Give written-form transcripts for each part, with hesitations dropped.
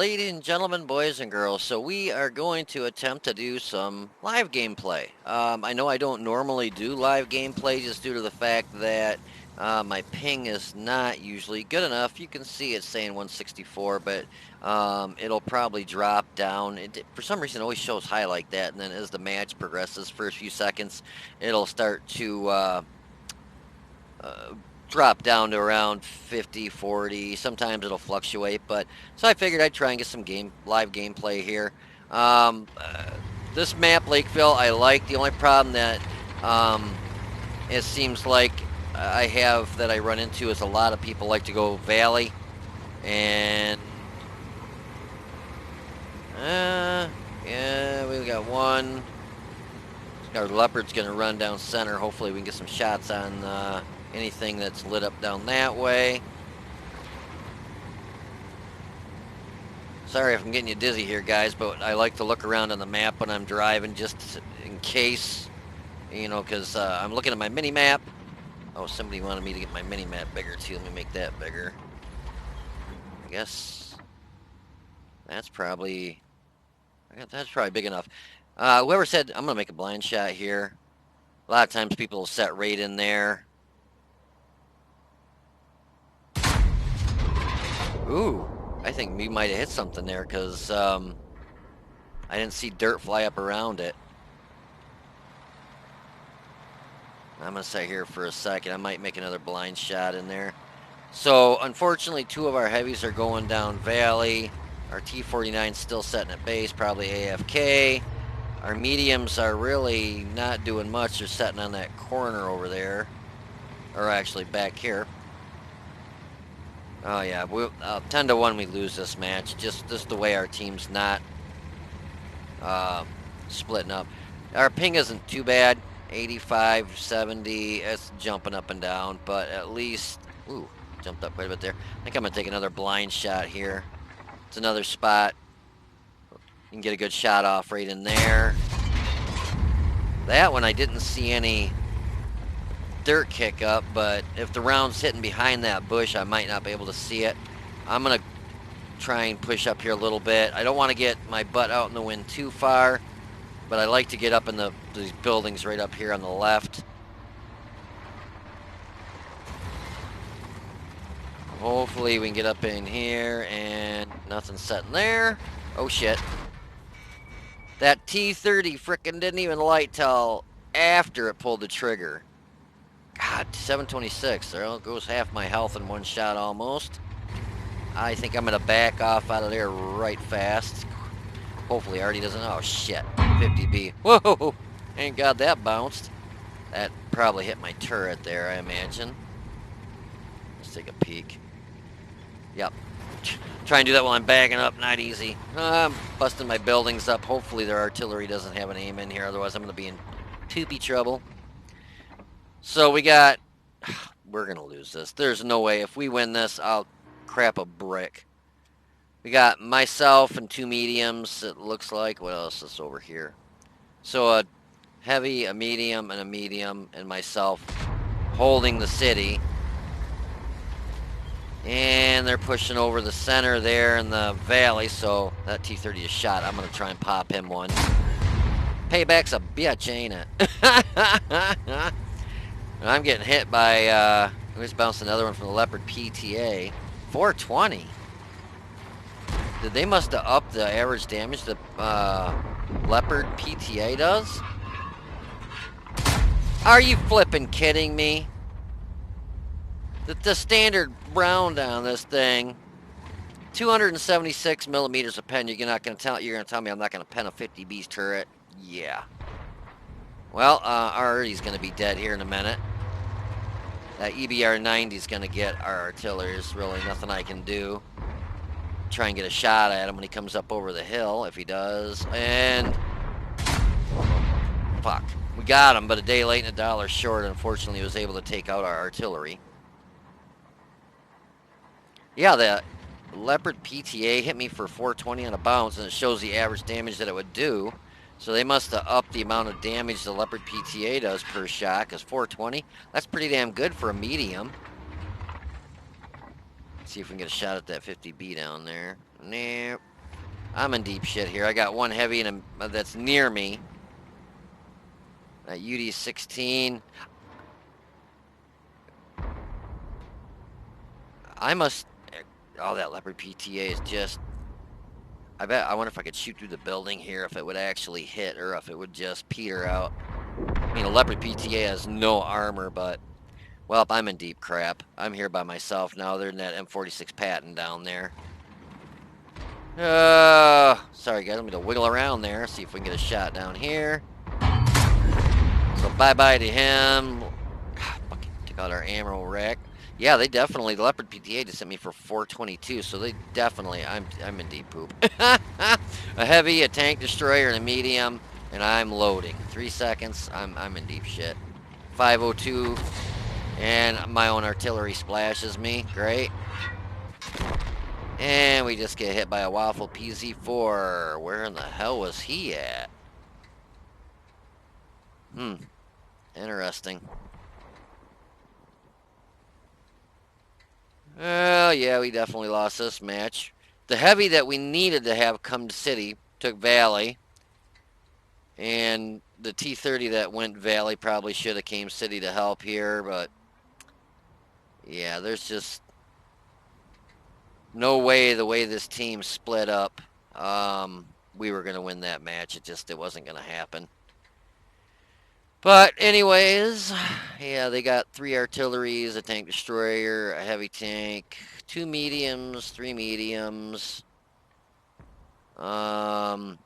ladies and gentlemen, boys and girls. So we are going to attempt to do some live gameplay. I know I don't normally do live gameplay just due to the fact that my ping is not usually good enough. You can see it's saying 164, but it'll probably drop down. For some reason, it always shows high like that, and then as the match progresses, first few seconds, it'll start to uh, drop down to around 50, 40. Sometimes it'll fluctuate, but so I figured I'd try and get some live gameplay here. Um, uh, this map, Lakeville, I like. The only problem that it seems like I have that I run into is a lot of people like to go valley, and yeah, we got one. Our leopard's gonna run down center. Hopefully, we can get some shots on anything that's lit up down that way. Sorry if I'm getting you dizzy here, guys, but I like to look around on the map when I'm driving just in case, you know, because I'm looking at my mini map. Oh, somebody wanted me to get my mini map bigger too. Let me make that bigger. I guess that's probably big enough. Whoever said I'm gonna make a blind shot here. A lot of times people will set right in there. Ooh, I think we might have hit something there because I didn't see dirt fly up around it. I'm going to sit here for a second. I might make another blind shot in there. So, unfortunately, two of our heavies are going down valley. Our T-39's still setting at base, probably AFK. Our mediums are really not doing much. They're setting on that corner over there. Or actually back here. Oh yeah, 10-1 we lose this match. Just the way our team's not splitting up. Our ping isn't too bad. 85, 70. It's jumping up and down, but at least jumped up quite a bit there. I think I'm gonna take another blind shot here. It's another spot. You can get a good shot off right in there. That one I didn't see any dirt kick up, but if the round's hitting behind that bush, I might not be able to see it. I'm gonna try and push up here a little bit. I don't want to get my butt out in the wind too far, but I like to get up in these buildings right up here on the left. Hopefully we can get up in here and nothing's setting there. Oh shit. That T-30 frickin' didn't even light till after it pulled the trigger. God, 726. There goes half my health in one shot almost. I think I'm going to back off out of there right fast. Hopefully Artie doesn't. Oh, shit. 50B. Whoa! Thank God that bounced. That probably hit my turret there, I imagine. Let's take a peek. Yep. Try and do that while I'm backing up. Not easy. I'm busting my buildings up. Hopefully their artillery doesn't have an aim in here. Otherwise I'm going to be in toopy trouble. So we got... We're going to lose this. There's no way. If we win this, I'll crap a brick. We got myself and two mediums, it looks like. What else is over here? So a heavy, a medium, and myself holding the city. And they're pushing over the center there in the valley, so that T-30 is shot. I'm going to try and pop him one. Payback's a bitch, ain't it? And I'm getting hit by, we just bounced another one from the Leopard PTA. 420. They must have upped the average damage the Leopard PTA does? Are you flipping kidding me? The standard round on this thing, 276 millimeters a pen. You're gonna tell me I'm not gonna pen a 50B's turret? Yeah. Well, Artie's gonna be dead here in a minute. That EBR 90 is gonna get our artillery. There's really nothing I can do. Try and get a shot at him when he comes up over the hill, if he does. And fuck, we got him, but a day late and a dollar short. Unfortunately, he was able to take out our artillery. Yeah, the Leopard PTA hit me for 420 on a bounce, and it shows the average damage that it would do. So they must have upped the amount of damage the Leopard PTA does per shot, because 420, that's pretty damn good for a medium. Let's see if we can get a shot at that 50B down there. Nope. I'm in deep shit here. I got one heavy and that's near me. UD-16. I must... Oh, that Leopard PTA is just... I wonder if I could shoot through the building here, if it would actually hit, or if it would just peter out. I mean, a Leopard PTA has no armor, but... Well, I'm in deep crap. I'm here by myself now. They're in that M46 Patton down there. Sorry guys, I'm gonna wiggle around there, see if we can get a shot down here. So bye-bye to him. Fucking took out our ammo rack. Yeah, they definitely, the Leopard PTA just sent me for 422, so they definitely, I'm in deep poop. A heavy, a tank destroyer, and a medium, and I'm loading. 3 seconds, I'm in deep shit. 502, and my own artillery splashes me, great. And we just get hit by a Waffle PZ4. Where in the hell was he at? Interesting. Well, yeah, we definitely lost this match. The heavy that we needed to have come to city took Valley. And the T-30 that went Valley probably should have came city to help here, but... Yeah, there's just... no way the way this team split up, we were going to win that match. It wasn't going to happen. But anyways, yeah, they got 3 artilleries, a tank destroyer, a heavy tank, 2 mediums, 3 mediums, STRV.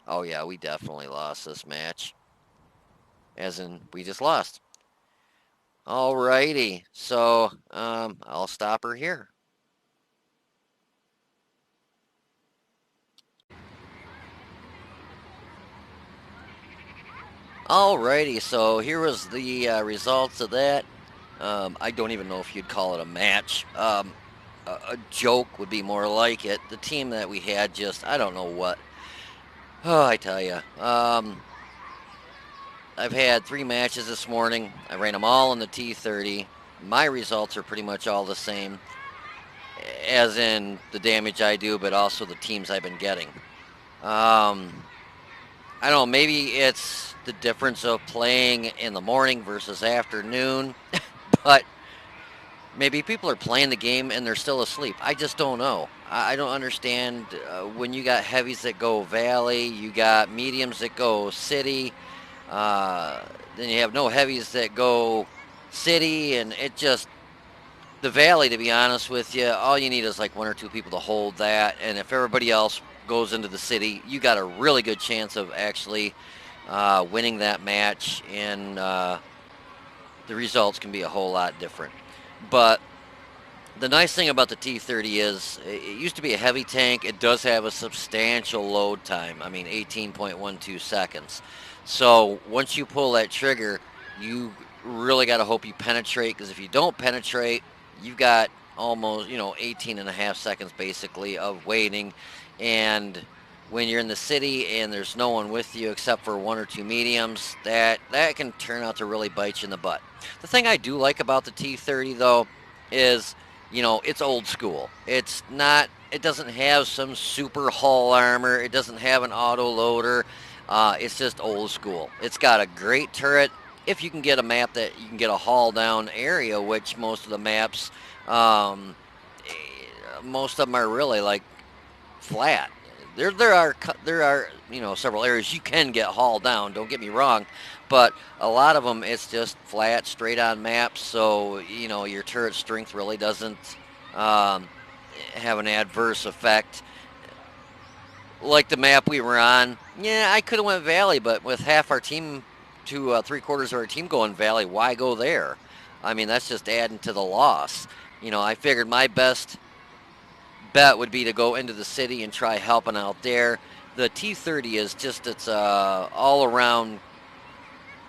Oh yeah, we definitely lost this match. As in, we just lost. Alrighty, so I'll stop her here. Alrighty, so here was the results of that. I don't even know if you'd call it a match. A joke would be more like it. The team that we had just, I don't know what. Oh, I tell you. I've had 3 matches this morning. I ran them all in the T-30. My results are pretty much all the same, as in the damage I do, but also the teams I've been getting. I don't know, maybe it's the difference of playing in the morning versus afternoon, but maybe people are playing the game and they're still asleep. I just don't know. I don't understand when you got heavies that go valley, you got mediums that go city, then you have no heavies that go city, and it just, the valley, to be honest with you, all you need is like 1 or 2 people to hold that, and if everybody else goes into the city, you got a really good chance of actually winning that match, and the results can be a whole lot different. But the nice thing about the T-30 is it used to be a heavy tank. It does have a substantial load time. I mean, 18.12 seconds. So once you pull that trigger, you really got to hope you penetrate, because if you don't penetrate, you've got almost, 18 and a half seconds basically of waiting. And when you're in the city and there's no one with you except for 1 or 2 mediums, that can turn out to really bite you in the butt. The thing I do like about the T-30 though is, it's old school. It doesn't have some super hull armor. It doesn't have an auto loader. It's just old school. It's got a great turret. If you can get a map that you can get a haul down area, which most of the maps, most of them are really like flat. There are several areas you can get hauled down. Don't get me wrong, but a lot of them it's just flat, straight on maps. So your turret strength really doesn't have an adverse effect. Like the map we were on, yeah, I could have went valley, but with half our team to 3/4 of our team going valley, why go there? I mean, that's just adding to the loss. I figured my best bet would be to go into the city and try helping out there. The T-30 is just, it's all around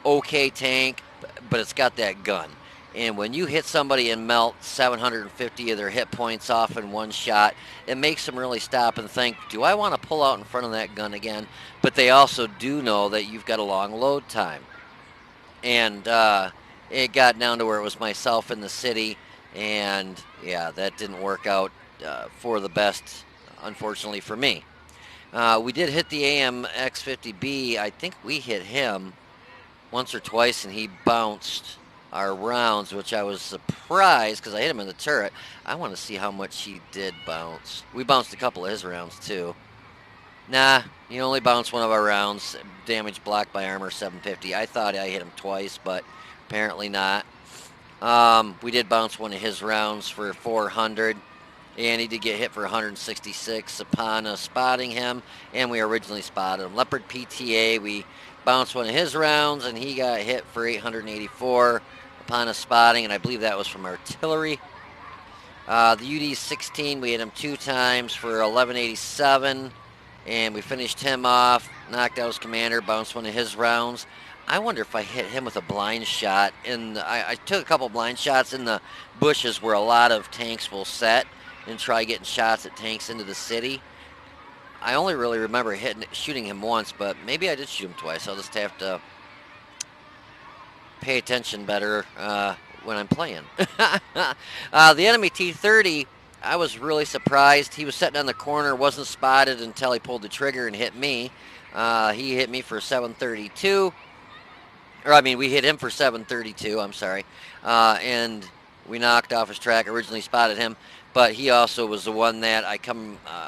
okay tank, but it's got that gun. And when you hit somebody and melt 750 of their hit points off in one shot, it makes them really stop and think, do I want to pull out in front of that gun again? But they also do know that you've got a long load time. And it got down to where it was myself in the city, and yeah, that didn't work out for the best unfortunately for me. We did hit the AMX-50B. I think we hit him once or twice, and he bounced our rounds, which I was surprised because I hit him in the turret. I want to see how much he did bounce. We bounced a couple of his rounds, too. Nah, he only bounced one of our rounds. Damage blocked by armor 750. I thought I hit him twice, but apparently not. We did bounce one of his rounds for 400, and he did get hit for 166 upon spotting him, and we originally spotted him. Leopard PTA, we bounced one of his rounds, and he got hit for 884 upon a spotting, and I believe that was from artillery. The UD-16, we hit him 2 times for 1187, and we finished him off, knocked out his commander, bounced one of his rounds. I wonder if I hit him with a blind shot. I took a couple blind shots in the bushes where a lot of tanks will set and try getting shots at tanks into the city. I only really remember shooting him once, but maybe I did shoot him twice. I'll just have to pay attention better when I'm playing. The enemy T-30, I was really surprised. He was sitting on the corner, wasn't spotted until he pulled the trigger and hit me. He hit me for 732. We hit him for 732, I'm sorry. And we knocked off his track, originally spotted him. But he also was the one that I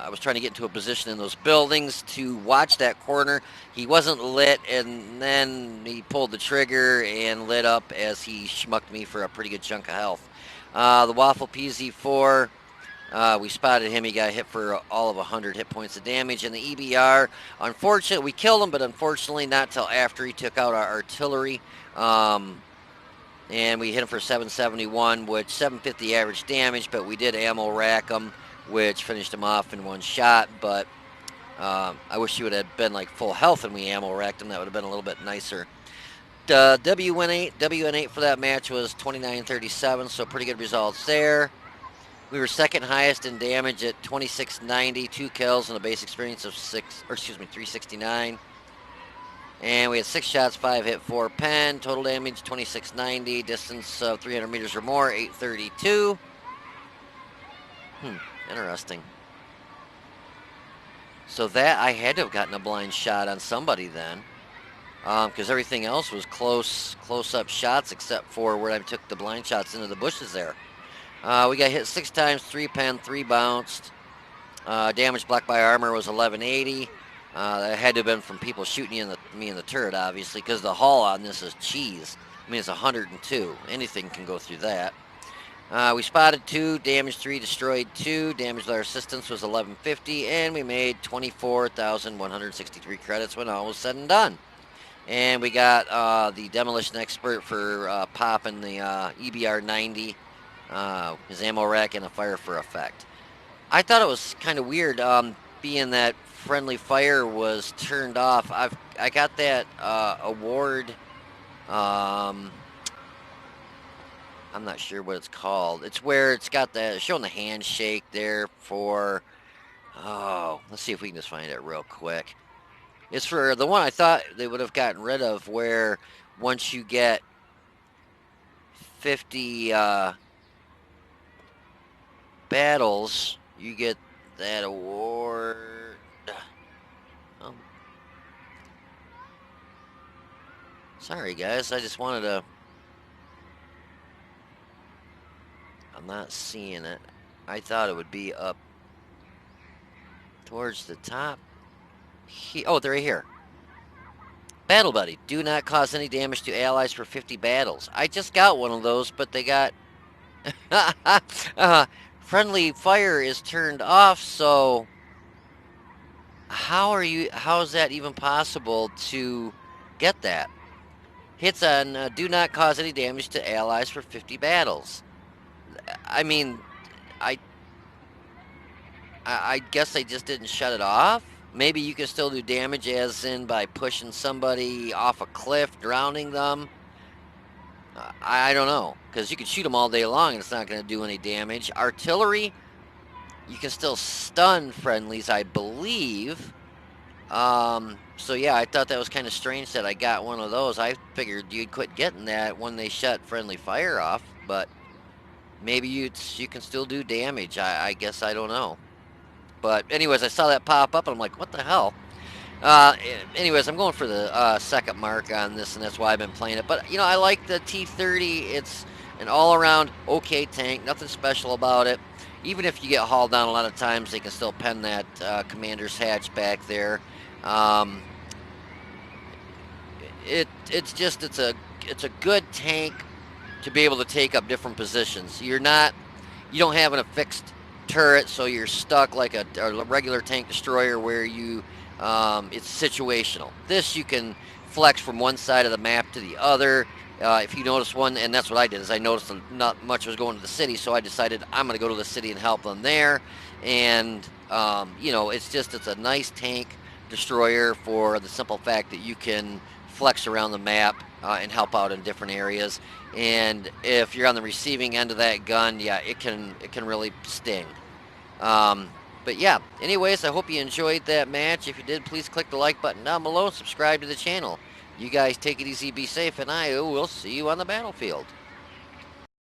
was trying to get into a position in those buildings to watch that corner. He wasn't lit, and then he pulled the trigger and lit up as he schmucked me for a pretty good chunk of health. The Waffle PZ4, we spotted him. He got hit for all of 100 hit points of damage. And the EBR, unfortunately, we killed him, but unfortunately not till after he took out our artillery. And we hit him for 771, which 750 average damage, but we did ammo rack him, which finished him off in one shot. But I wish he would have been like full health and we ammo racked him. That would have been a little bit nicer. WN8 for that match was 2937, so pretty good results there. We were second highest in damage at 2690, 2 kills and a base experience of 369. And we had 6 shots, 5 hit, 4 pen. Total damage 2690, distance of 300 meters or more, 832. Interesting. So that I had to have gotten a blind shot on somebody then, because everything else was close-up shots except for where I took the blind shots into the bushes there. We got hit 6 times, 3 pen, 3 bounced. Damage blocked by armor was 1180. That had to have been from people shooting me in the turret, obviously, because the hull on this is cheese. It's 102. Anything can go through that. We spotted 2, damaged 3, destroyed 2. Damage with our assistance was 1150, and we made 24,163 credits when all was said and done. And we got the demolition expert for popping the EBR 90, his ammo rack, and a fire for effect. I thought it was kind of weird, being that friendly fire was turned off. I got that award. I'm not sure what it's called. It's where it's got showing the handshake there for. Oh, let's see if we can just find it real quick. It's for the one I thought they would have gotten rid of, where once you get 50 battles, you get that award. Sorry guys, I just wanted to. I'm not seeing it. I thought it would be up towards the top. Oh, they're right here. Battle Buddy. Do not cause any damage to allies for 50 battles. I just got one of those, but they got friendly fire is turned off, so how is that even possible to get that? Hits on do not cause any damage to allies for 50 battles. I guess they just didn't shut it off. Maybe you can still do damage, as in by pushing somebody off a cliff, drowning them. I don't know, because you can shoot them all day long and it's not going to do any damage. Artillery, you can still stun friendlies, I believe. So yeah, I thought that was kind of strange that I got one of those. I figured you'd quit getting that when they shut friendly fire off, but maybe you can still do damage. I guess I don't know. But anyways, I saw that pop up, and I'm like, what the hell? Anyways, I'm going for the second mark on this, and that's why I've been playing it. But, you know, I like the T-30. It's an all-around okay tank. Nothing special about it. Even if you get hauled down a lot of times, they can still pen that commander's hatch back there. Um, it's a good tank to be able to take up different positions. You don't have a fixed turret, so you're stuck like a regular tank destroyer where it's situational. This you can flex from one side of the map to the other. If you notice one, and that's what I did, is I noticed not much was going to the city, so I decided I'm going to go to the city and help them there. And you know, it's a nice tank destroyer for the simple fact that you can flex around the map and help out in different areas. And if you're on the receiving end of that gun, yeah, it can really sting. But yeah, anyways, I hope you enjoyed that match. If you did, please click the like button down below, subscribe to the channel. You guys take it easy, be safe, and I will see you on the battlefield.